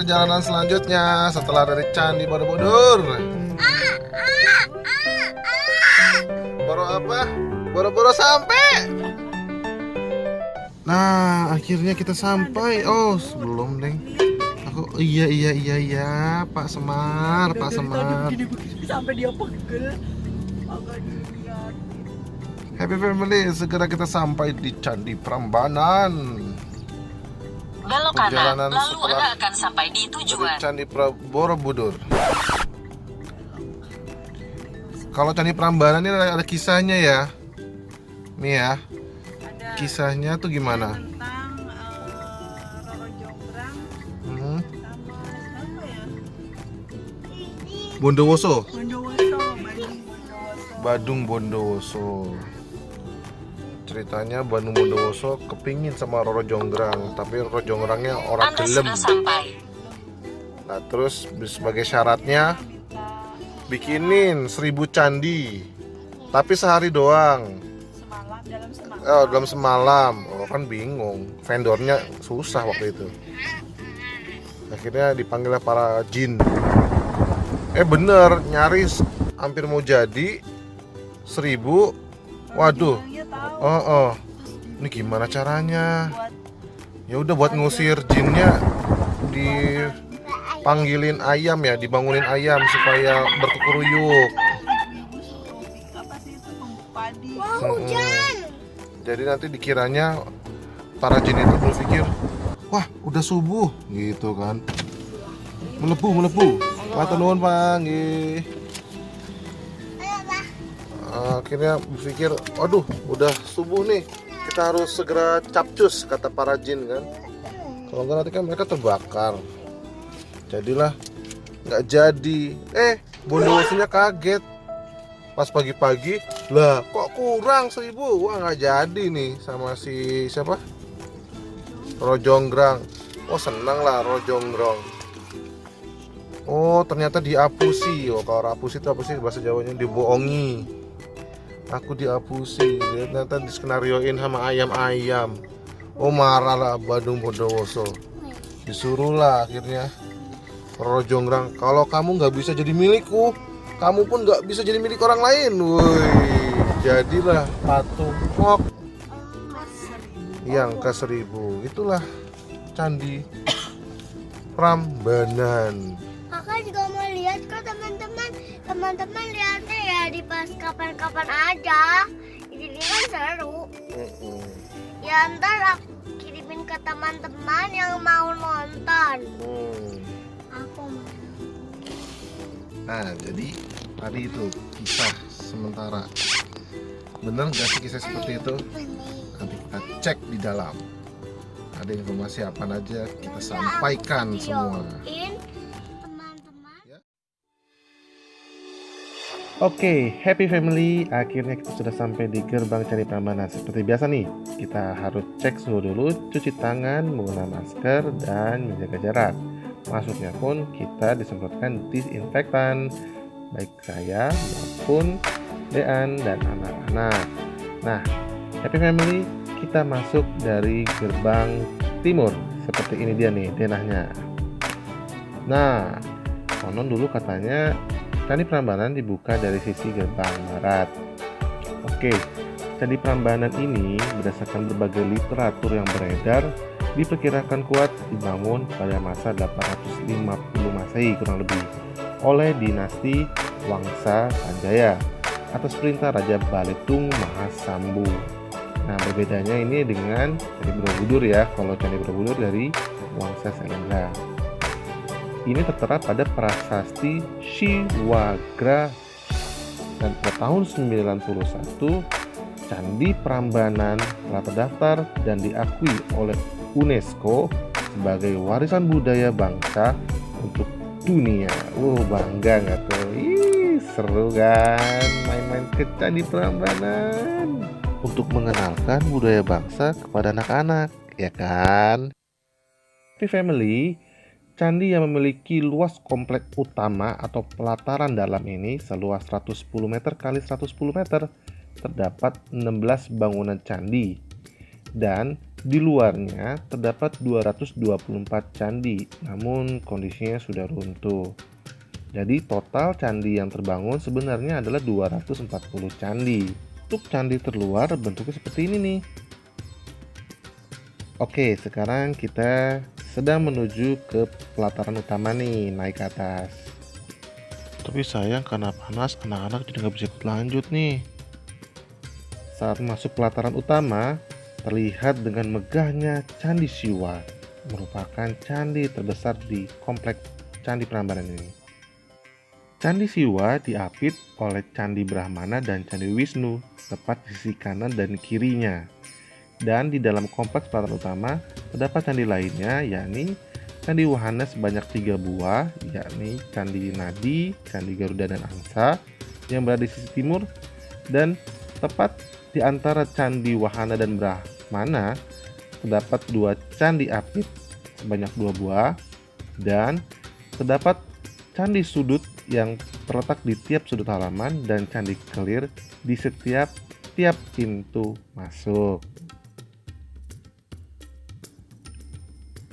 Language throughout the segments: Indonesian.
perjalanan selanjutnya setelah dari Candi Borobudur. Baru apa? Boro-boro sampai. Nah, akhirnya kita sampai. Oh, belum, Deng. Aku iya, Pak Semar, Pak Semar. Sampai dia pegel. Happy family, segera kita sampai di Candi Prambanan. Belok kanan, lalu Anda akan sampai di tujuan. Candi Borobudur. Kalau Candi Prambanan ini ada kisahnya ya. Nih ya. Kisahnya tuh gimana? Tentang Roro Jonggrang sama apa ya? Bondowoso. Badung Bondowoso. Badung Bondowoso. Ceritanya Badung Bondowoso kepingin sama Roro Jonggrang, tapi Roro Jonggrangnya orang Anda gelem. sudah sampai. Nah, terus sebagai syaratnya bikinin 1000 candi, tapi sehari doang. Semalam, dalam semalam. Dalam semalam. Oh, kan bingung, vendornya susah waktu itu. Akhirnya dipanggil para jin. Bener, nyaris hampir mau jadi 1000. Waduh. Ini gimana caranya? Ya udah, buat ngusir jinnya dipanggilin ayam ya, dibangunin ayam supaya berkukuruyuk. Apa sih itu, padi? Jadi nanti dikiranya para jin itu berpikir, wah udah subuh gitu kan, melebu. Matur nuwun Pak nggih. Akhirnya berpikir, aduh udah subuh nih, kita harus segera capcus, kata para jin kan. Kalau enggak nanti kan mereka terbakar. Jadilah nggak jadi. Bondowosonya kaget pas pagi-pagi, lah kok kurang 1000. Wah, nggak jadi nih sama si siapa, Roro Jonggrang. Oh, senang lah Roro Jonggrang. Oh, ternyata diapusi. Oh, kalau apusi itu apa sih bahasa Jawanya? Dibohongi. Aku diapusi. Ternyata diskenarioin sama ayam-ayam. Oh, marah lah Badung Bondowoso. Disuruhlah akhirnya Roro Jonggrang, kalau kamu nggak bisa jadi milikku, kamu pun nggak bisa jadi milik orang lain. Woi, jadilah patung Ngok yang ke-1000. Itulah Candi Prambanan. Kakak juga mau lihat kok teman-teman lihatnya ya di pas kapan-kapan aja. Ini kan seru. Ya ntar aku kirimin ke teman-teman yang mau nonton. Aku mau. Nah, jadi tadi itu kisah sementara. Bener nggak sih kisah seperti itu? Nanti kita cek di dalam. Ada informasi apa aja kita sampaikan semua. Teman-teman. Oke, happy family, akhirnya kita sudah sampai di gerbang Candi Prambanan. Seperti biasa nih, kita harus cek suhu dulu, cuci tangan, menggunakan masker, dan menjaga jarak. Masuknya pun kita disemprotkan disinfektan, baik saya maupun Dean dan anak-anak. Nah, happy family, kita masuk dari gerbang timur. Seperti ini dia nih denahnya. Nah, konon dulu katanya Candi Prambanan dibuka dari sisi gerbang barat. Oke, Candi Prambanan ini berdasarkan berbagai literatur yang beredar diperkirakan kuat dibangun pada masa 850 Masehi kurang lebih oleh dinasti Wangsa Sanjaya atas perintah Raja Balitung Mahasambu. Nah, berbedanya ini dengan Candi Borobudur ya. Kalau Candi Borobudur dari Wangsa Selendra. Ini tertera pada prasasti Shiwagra, dan pada tahun 91 Candi Prambanan telah terdaftar dan diakui oleh UNESCO sebagai warisan budaya bangsa untuk dunia. Bangga nggak tuh? Seru kan main-main ke Candi Prambanan untuk mengenalkan budaya bangsa kepada anak-anak, ya kan? Happy family, candi yang memiliki luas komplek utama atau pelataran dalam ini seluas 110 meter x 110 meter. Terdapat 16 bangunan candi dan Di luarnya terdapat 224 candi, namun kondisinya sudah runtuh. Jadi total candi yang terbangun sebenarnya adalah 240 candi. Untuk candi terluar bentuknya seperti ini nih. Oke, sekarang kita sedang menuju ke pelataran utama nih, naik ke atas. Tapi sayang karena panas, anak-anak jadi nggak bisa ikut lanjut nih. Saat masuk pelataran utama, terlihat dengan megahnya Candi Siwa, merupakan candi terbesar di kompleks Candi Prambanan ini. Candi Siwa diapit oleh Candi Brahmana dan Candi Wisnu, tepat di sisi kanan dan kirinya. Dan di dalam kompleks pelataran utama terdapat candi lainnya, yakni Candi Wahana sebanyak 3 buah, yakni Candi Nadi, Candi Garuda dan Angsa, yang berada di sisi timur, dan tepat di antara Candi Wahana dan Brahmana terdapat 2 candi apit sebanyak 2 buah, dan terdapat candi sudut yang terletak di tiap sudut halaman dan candi kelir di setiap pintu masuk.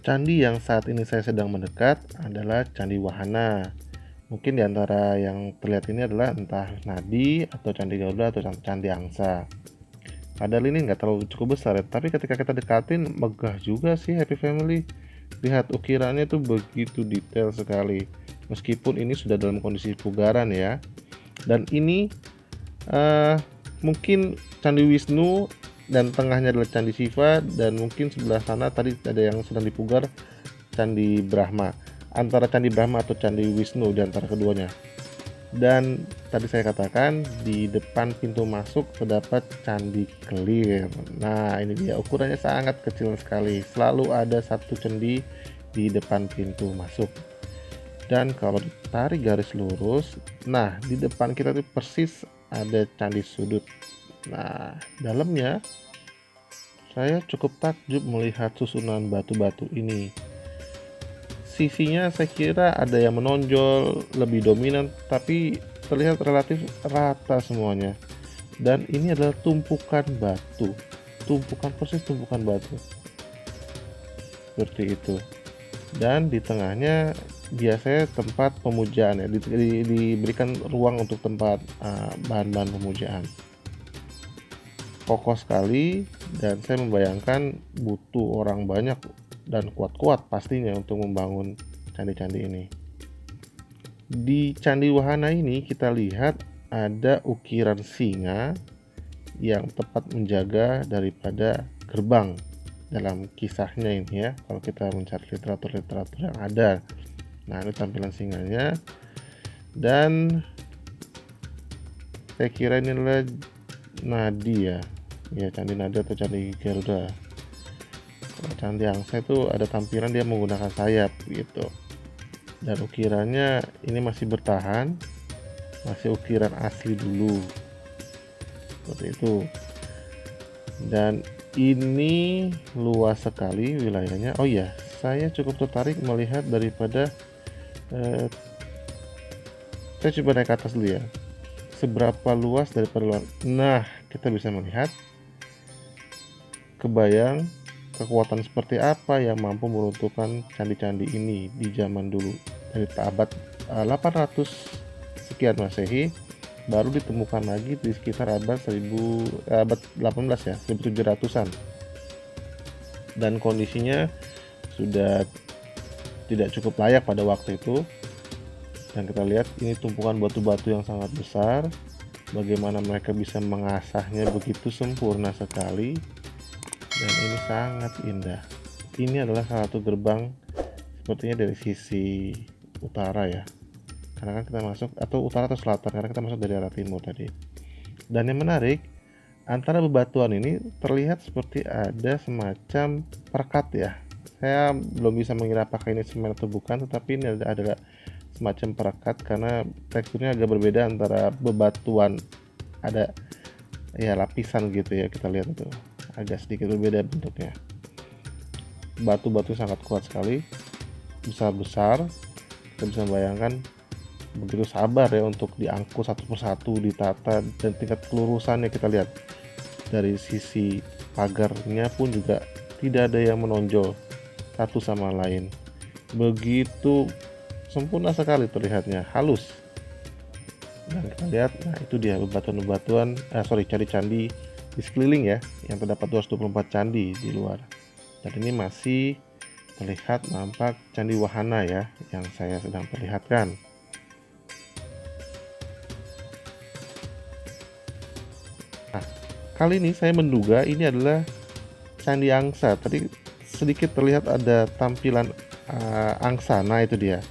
Candi yang saat ini saya sedang mendekat adalah Candi Wahana. Mungkin di antara yang terlihat ini adalah entah Nadi atau Candi Garuda atau Candi Angsa. Padahal ini nggak terlalu cukup besar ya, tapi ketika kita dekatin megah juga sih Happy Family. Lihat ukirannya tuh begitu detail sekali. Meskipun ini sudah dalam kondisi pugaran ya. Dan ini mungkin Candi Wisnu dan tengahnya adalah Candi Siva, dan mungkin sebelah sana tadi ada yang sedang dipugar Candi Brahma. Antara Candi Brahma atau Candi Wisnu di antara keduanya. Dan tadi saya katakan di depan pintu masuk terdapat candi kelir. Nah, ini dia, ukurannya sangat kecil sekali. Selalu ada satu candi di depan pintu masuk. Dan kalau ditarik garis lurus, nah di depan kita tuh persis ada candi sudut. Nah, dalamnya saya cukup takjub melihat susunan batu-batu ini. Sisinya saya kira ada yang menonjol lebih dominan, tapi terlihat relatif rata semuanya. Dan ini adalah tumpukan batu, persis tumpukan batu seperti itu. Dan di tengahnya biasanya tempat pemujaan ya, diberikan ruang untuk tempat bahan-bahan pemujaan. Kokoh sekali, dan saya membayangkan butuh orang banyak dan kuat-kuat pastinya untuk membangun candi-candi ini. Di Candi Wahana ini kita lihat ada ukiran singa yang tepat menjaga daripada gerbang dalam kisahnya ini ya, kalau kita mencari literatur yang ada. Nah, ini tampilan singanya, dan saya kira ini adalah Nadi ya, Candi Nadi atau Candi Garuda. Candi Angsa itu ada tampilan dia menggunakan sayap gitu, dan ukirannya ini masih bertahan, masih ukiran asli dulu seperti itu. Dan ini luas sekali wilayahnya. Oh ya, saya cukup tertarik melihat daripada saya coba naik ke atas dulu ya, seberapa luas daripada luar. Nah, kita bisa melihat, kebayang kekuatan seperti apa yang mampu meruntuhkan candi-candi ini di zaman dulu. Dari abad 800 sekian Masehi baru ditemukan lagi di sekitar abad 18 ya, 1700-an. Dan kondisinya sudah tidak cukup layak pada waktu itu. Dan kita lihat ini tumpukan batu-batu yang sangat besar. Bagaimana mereka bisa mengasahnya begitu sempurna sekali. Dan ini sangat indah. Ini adalah salah satu gerbang sepertinya dari sisi utara ya, karena kan kita masuk, atau utara atau selatan, karena kita masuk dari arah timur tadi. Dan yang menarik, antara bebatuan ini terlihat seperti ada semacam perekat ya. Saya belum bisa mengira apakah ini semen atau bukan, tetapi ini adalah semacam perekat karena teksturnya agak berbeda antara bebatuan, ada ya lapisan gitu ya, kita lihat itu agak sedikit berbeda bentuknya. Batu-batu sangat kuat sekali, besar-besar. Kita bisa bayangkan begitu sabar ya untuk diangkut satu persatu, ditata, dan tingkat kelurusannya kita lihat dari sisi pagarnya pun juga tidak ada yang menonjol satu sama lain. Begitu sempurna sekali terlihatnya, halus. Dan kita lihat, nah itu dia bebatuan-bebatuan, candi-candi di sekeliling ya, yang terdapat 224 candi di luar. Dan ini masih terlihat nampak Candi Wahana ya, yang saya sedang perlihatkan. Nah, kali ini saya menduga ini adalah Candi Angsa. Tadi sedikit terlihat ada tampilan angsa, nah itu dia.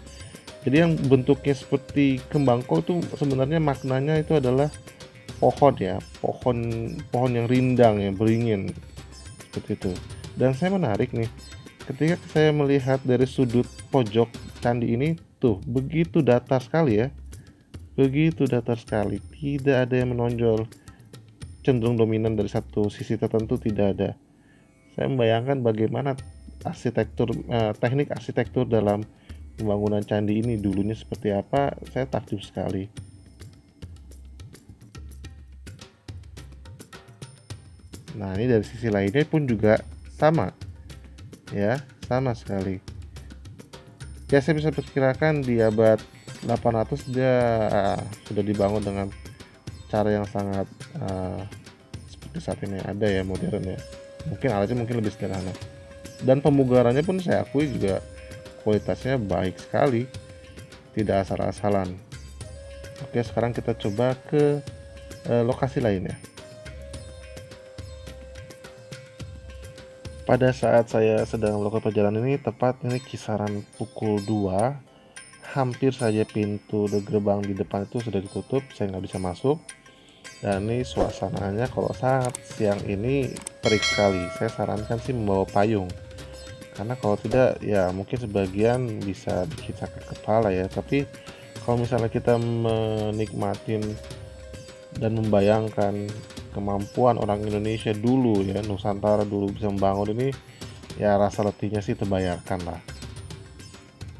Jadi yang bentuknya seperti kembang kol itu sebenarnya maknanya itu adalah pohon ya, pohon yang rindang yang beringin seperti itu. Dan saya menarik nih, ketika saya melihat dari sudut pojok candi ini tuh begitu datar sekali ya, begitu datar sekali, tidak ada yang menonjol, cenderung dominan dari satu sisi tertentu, tidak ada. Saya membayangkan bagaimana teknik arsitektur dalam pembangunan candi ini dulunya seperti apa, saya takjub sekali. Nah, ini dari sisi lainnya pun juga sama ya, sama sekali ya. Saya bisa perkirakan di abad 800 dia sudah dibangun dengan cara yang sangat seperti saat ini ada ya, modern ya. Mungkin alatnya mungkin lebih sederhana, dan pemugarannya pun saya akui juga kualitasnya baik sekali, tidak asal-asalan. Oke, sekarang kita coba ke lokasi lainnya. Pada saat saya sedang melakukan perjalanan ini, tepat ini kisaran pukul 2, hampir saja pintu gerbang di depan itu sudah ditutup, saya nggak bisa masuk. Dan ini suasananya kalau saat siang ini terik sekali. Saya sarankan sih membawa payung, karena kalau tidak ya mungkin sebagian bisa bikin sakit kepala ya. Tapi kalau misalnya kita menikmatin dan membayangkan kemampuan orang Indonesia dulu ya, Nusantara dulu bisa membangun ini, ya rasa letihnya sih terbayarkan lah.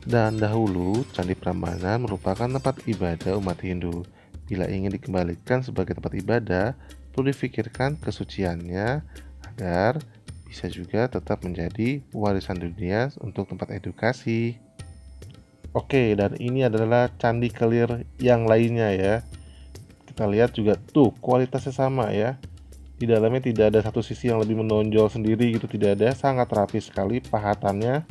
Dan dahulu Candi Prambanan merupakan tempat ibadah umat Hindu. Bila ingin dikembalikan sebagai tempat ibadah, perlu difikirkan kesuciannya agar bisa juga tetap menjadi warisan dunia untuk tempat edukasi. Oke, dan ini adalah Candi Kelir yang lainnya ya. Kita lihat juga tuh kualitasnya sama ya. Di dalamnya tidak ada satu sisi yang lebih menonjol sendiri gitu, tidak ada, sangat rapi sekali pahatannya.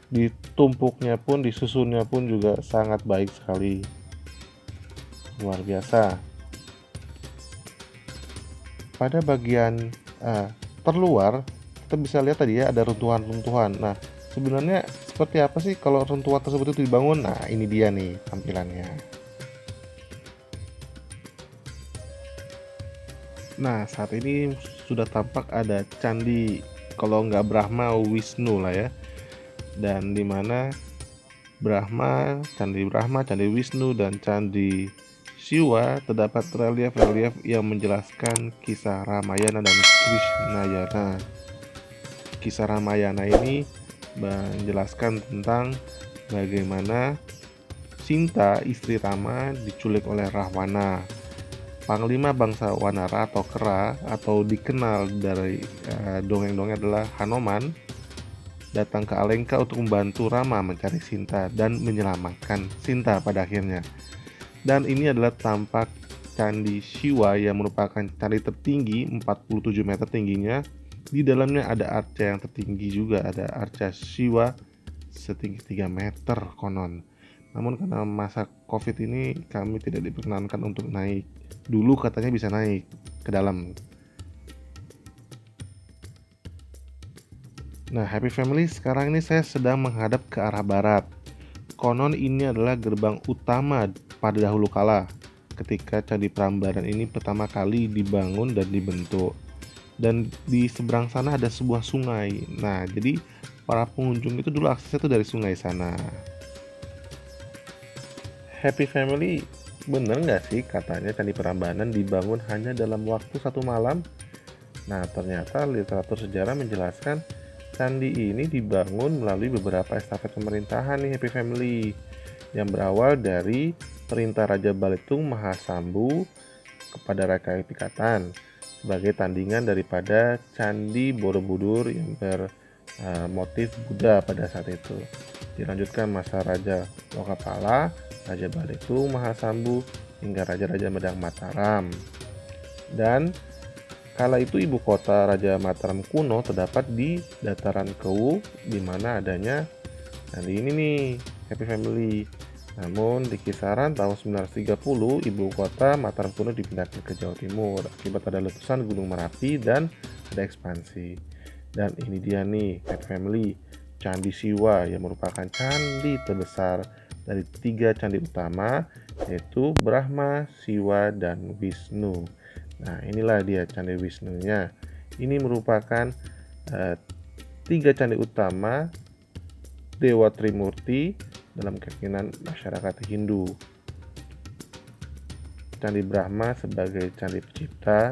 Ditumpuknya pun, disusunnya pun juga sangat baik sekali. Luar biasa. Pada bagian terluar kita bisa lihat tadi ya, ada runtuhan-runtuhan. Nah, sebenarnya seperti apa sih kalau runtuhan tersebut itu dibangun? Nah, ini dia nih tampilannya. Nah, saat ini sudah tampak ada candi, kalau nggak Brahma, Wisnu lah ya. Dan dimana Candi Brahma, Candi Wisnu, dan Candi Siwa terdapat relief-relief yang menjelaskan kisah Ramayana dan Krishnayana. Kisah Ramayana ini menjelaskan tentang bagaimana Sinta, istri Rama, diculik oleh Rahwana, panglima bangsa Wanara atau Kera, atau dikenal dari dongeng-dongeng adalah Hanoman, datang ke Alengka untuk membantu Rama mencari Sinta dan menyelamatkan Sinta pada akhirnya. Dan ini adalah tampak Candi Siwa yang merupakan candi tertinggi, 47 meter tingginya. Di dalamnya ada arca yang tertinggi juga, ada arca Siwa setinggi 3 meter konon. Namun karena masa Covid ini kami tidak diperkenankan untuk naik. Dulu katanya bisa naik ke dalam. Nah, Happy Family, sekarang ini saya sedang menghadap ke arah barat. Konon ini adalah gerbang utama pada dahulu kala, ketika Candi Prambanan ini pertama kali dibangun dan dibentuk. Dan di seberang sana ada sebuah sungai. Nah, jadi para pengunjung itu dulu aksesnya itu dari sungai sana. Happy Family, bener nggak sih katanya Candi Prambanan dibangun hanya dalam waktu 1 malam? Nah, ternyata literatur sejarah menjelaskan candi ini dibangun melalui beberapa estafet pemerintahan nih Happy Family, yang berawal dari perintah Raja Balitung Mahasambu kepada Raka Pikatan. sebagai tandingan daripada Candi Borobudur yang bermotif Buddha pada saat itu. Dilanjutkan masa Raja Lokapala, Raja Baletu Mahasambu, hingga Raja-Raja Medang Mataram. Dan kala itu ibu kota Raja Mataram kuno terdapat di dataran Kewu, di mana adanya candi ini nih, Happy Family. Namun di kisaran tahun 1930 ibu kota Mataram kuno dipindahkan ke Jawa Timur akibat ada letusan Gunung Merapi dan ada ekspansi. Dan ini dia nih, Happy Family, Candi Siwa yang merupakan candi terbesar dari 3 candi utama, yaitu Brahma, Siwa, dan Wisnu. Nah, inilah dia Candi Wisnunya. Ini merupakan 3 candi utama Dewa Trimurti dalam keyakinan masyarakat Hindu. Candi Brahma sebagai candi pencipta,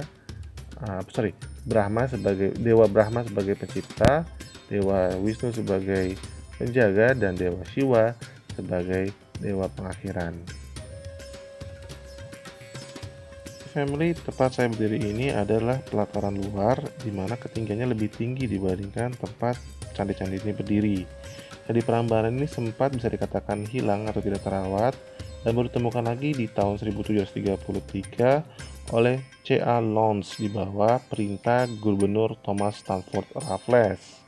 Dewa Brahma sebagai pencipta, Dewa Wisnu sebagai penjaga, dan Dewa Siwa sebagai dewa pengakhiran. Family, tempat saya berdiri ini adalah pelataran luar di mana ketinggiannya lebih tinggi dibandingkan tempat candi-candi ini berdiri. Candi Prambanan ini sempat bisa dikatakan hilang atau tidak terawat dan baru ditemukan lagi di tahun 1733 oleh C.A. Lowndes di bawah perintah Gubernur Thomas Stamford Raffles.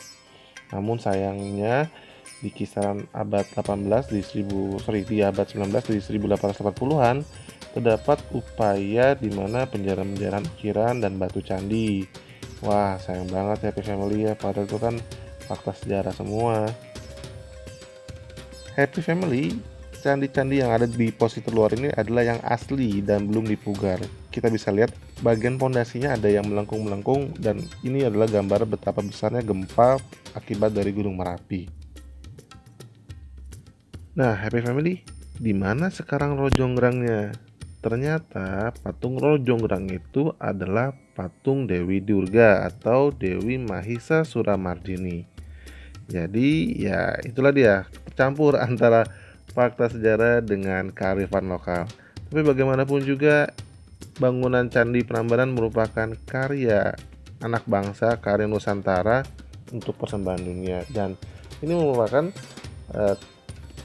Namun sayangnya di kisaran abad 18 di abad 19 di 1880-an terdapat upaya di mana penjarahan ukiran dan batu candi. Wah, sayang banget ya Happy Family ya, padahal itu kan fakta sejarah semua. Happy Family, candi-candi yang ada di posisi terluar ini adalah yang asli dan belum dipugar. Kita bisa lihat bagian pondasinya ada yang melengkung-melengkung, dan ini adalah gambar betapa besarnya gempa akibat dari Gunung Merapi. Nah, Happy Family, di mana sekarang Rojonggrangnya? Ternyata patung Rojonggrang itu adalah patung Dewi Durga atau Dewi Mahisa Suramardini. Jadi ya itulah dia, tercampur antara fakta sejarah dengan kearifan lokal. Tapi bagaimanapun juga bangunan Candi Prambanan merupakan karya anak bangsa, karya Nusantara untuk persembahan dunia, dan ini merupakan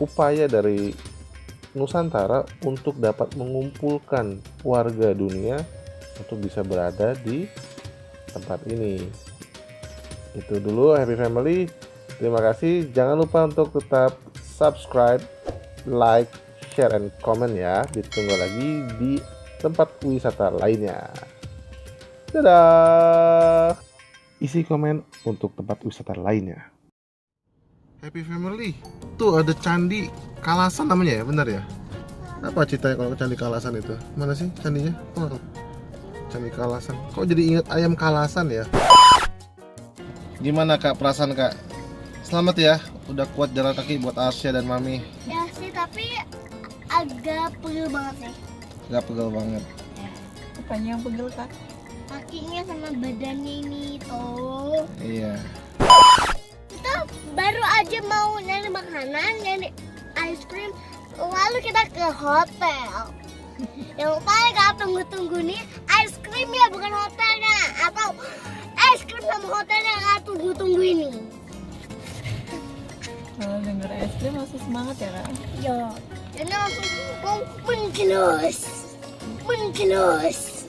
upaya dari Nusantara untuk dapat mengumpulkan warga dunia untuk bisa berada di tempat ini. Itu dulu Happy Family. Terima kasih. Jangan lupa untuk tetap subscribe, like, share, and comment ya. Ditunggu lagi di tempat wisata lainnya. Dadah. Isi komen untuk tempat wisata lainnya. Happy Family, tuh ada Candi Kalasan namanya ya, benar ya? Apa ceritanya kalau Candi Kalasan itu? Mana sih candinya? Oh, Candi Kalasan. Kok jadi ingat ayam Kalasan ya? Gimana Kak, perasaan Kak? Selamat ya, udah kuat jalan kaki buat Arsya dan Mami. Ya sih, tapi agak pegel banget sih. Gak pegel banget. Apanya yang pegel Kak? Kakinya sama badannya ini tuh. Iya. Kita baru aja mau nyari makanan, nyari ice cream, lalu kita ke hotel. Yang paling Kak tunggu-tunggu nih ice cream ya, bukan hotelnya, atau ice cream sama hotelnya Kak tunggu-tunggu ini. Kalau denger es krim masih semangat ya Kak? Ya, ini langsung mau menjelos. Menjelos.